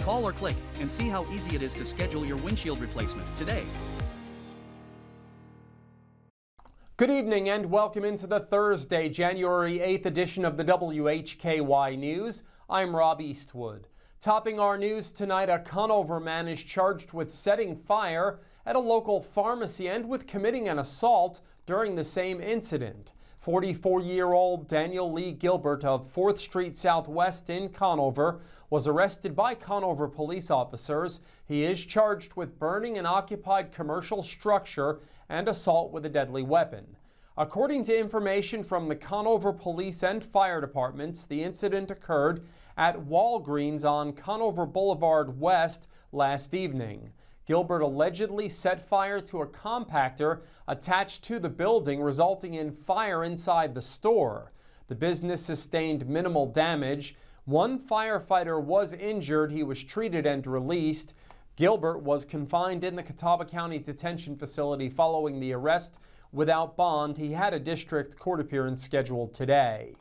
Call or click and see how easy it is to schedule your windshield replacement today. Good evening and welcome into the Thursday, January 8th edition of the WHKY News. I'm Rob Eastwood. Topping our news tonight, a Conover man is charged with setting fire at a local pharmacy and with committing an assault during the same incident. 44-year-old Daniel Lee Gilbert of 4th Street Southwest in Conover was arrested by Conover police officers. He is charged with burning an occupied commercial structure and assault with a deadly weapon. According to information from the Conover Police and Fire Departments, the incident occurred at Walgreens on Conover Boulevard West last evening. Gilbert allegedly set fire to a compactor attached to the building, resulting in fire inside the store. The business sustained minimal damage. One firefighter was injured. He was treated and released. Gilbert was confined in the Catawba County Detention Facility following the arrest without bond. He had a district court appearance scheduled today.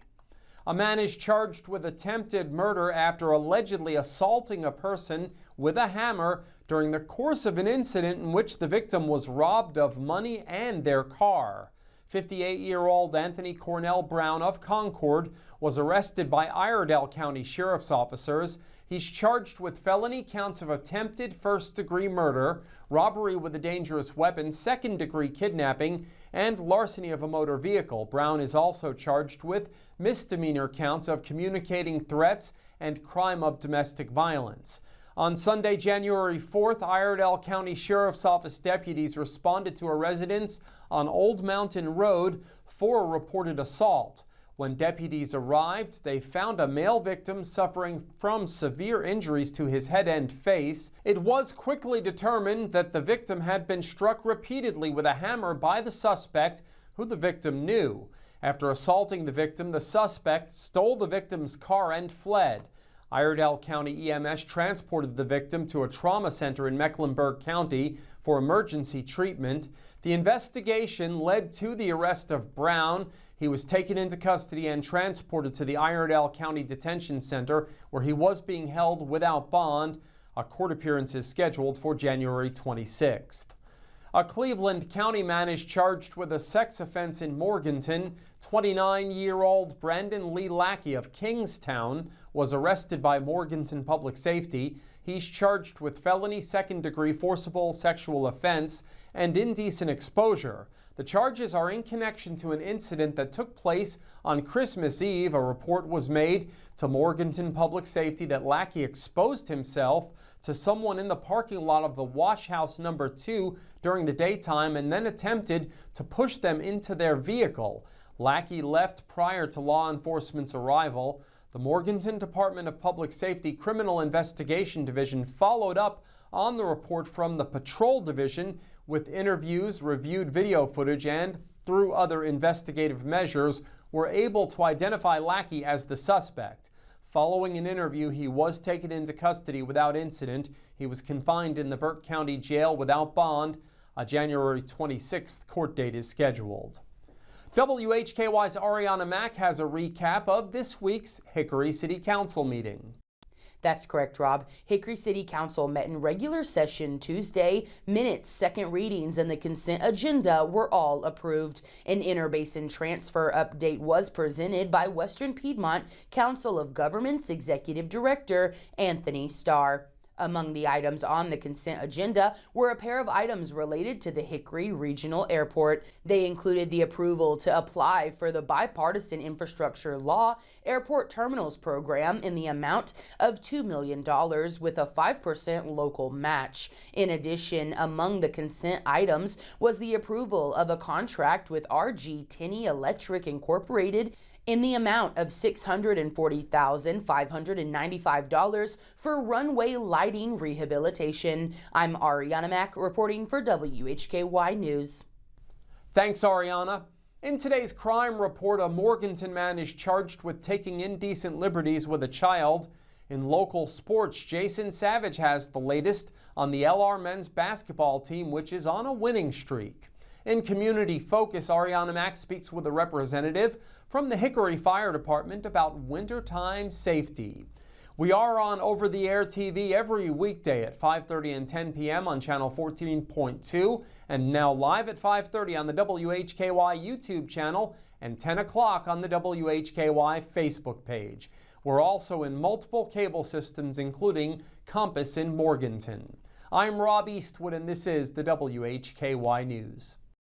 A man is charged with attempted murder after allegedly assaulting a person with a hammer during the course of an incident in which the victim was robbed of money and their car. 58-year-old Anthony Cornell Brown of Concord was arrested by Iredell County Sheriff's officers. He's charged with felony counts of attempted first-degree murder, robbery with a dangerous weapon, second-degree kidnapping, and larceny of a motor vehicle. Brown is also charged with misdemeanor counts of communicating threats and crime of domestic violence. On Sunday, January 4th, Iredell County Sheriff's Office deputies responded to a residence on Old Mountain Road for a reported assault. When deputies arrived, they found a male victim suffering from severe injuries to his head and face. It was quickly determined that the victim had been struck repeatedly with a hammer by the suspect, who the victim knew. After assaulting the victim, the suspect stole the victim's car and fled. Iredell County EMS transported the victim to a trauma center in Mecklenburg County for emergency treatment. The investigation led to the arrest of Brown. He was taken into custody and transported to the Iredell County Detention Center, where he was being held without bond. A court appearance is scheduled for January 26th. A Cleveland County man is charged with a sex offense in Morganton. 29-year-old Brandon Lee Lackey of Kingstown was arrested by Morganton Public Safety. He's charged with felony second-degree forcible sexual offense and indecent exposure. The charges are in connection to an incident that took place on Christmas Eve. A report was made to Morganton Public Safety that Lackey exposed himself to someone in the parking lot of the Wash House number 2 during the daytime and then attempted to push them into their vehicle. Lackey left prior to law enforcement's arrival. The Morganton Department of Public Safety Criminal Investigation Division followed up on the report from the Patrol Division with interviews, reviewed video footage, and through other investigative measures were able to identify Lackey as the suspect. Following an interview, he was taken into custody without incident. He was confined in the Burke County Jail without bond. A January 26th court date is scheduled. WHKY's Ariana Mack has a recap of this week's Hickory City Council meeting. That's correct, Rob. Hickory City Council met in regular session Tuesday. Minutes, second readings, and the consent agenda were all approved. An interbasin transfer update was presented by Western Piedmont Council of Governments Executive Director Anthony Starr. Among the items on the consent agenda were a pair of items related to the Hickory Regional Airport. They included the approval to apply for the Bipartisan Infrastructure Law Airport Terminals Program in the amount of $2 million with a 5% local match. In addition, among the consent items was the approval of a contract with RG Tenney Electric Incorporated in the amount of $640,595 for runway lighting rehabilitation. I'm Ariana Mack reporting for WHKY News. Thanks, Ariana. In today's crime report, a Morganton man is charged with taking indecent liberties with a child. In local sports, Jason Savage has the latest on the LR men's basketball team, which is on a winning streak. In community focus, Ariana Mack speaks with a representative from the Hickory Fire Department about wintertime safety. We are on over-the-air TV every weekday at 5:30 and 10 p.m. on channel 14.2 and now live at 5:30 on the WHKY YouTube channel and 10 o'clock on the WHKY Facebook page. We're also in multiple cable systems, including Compass in Morganton. I'm Rob Eastwood, and this is the WHKY News.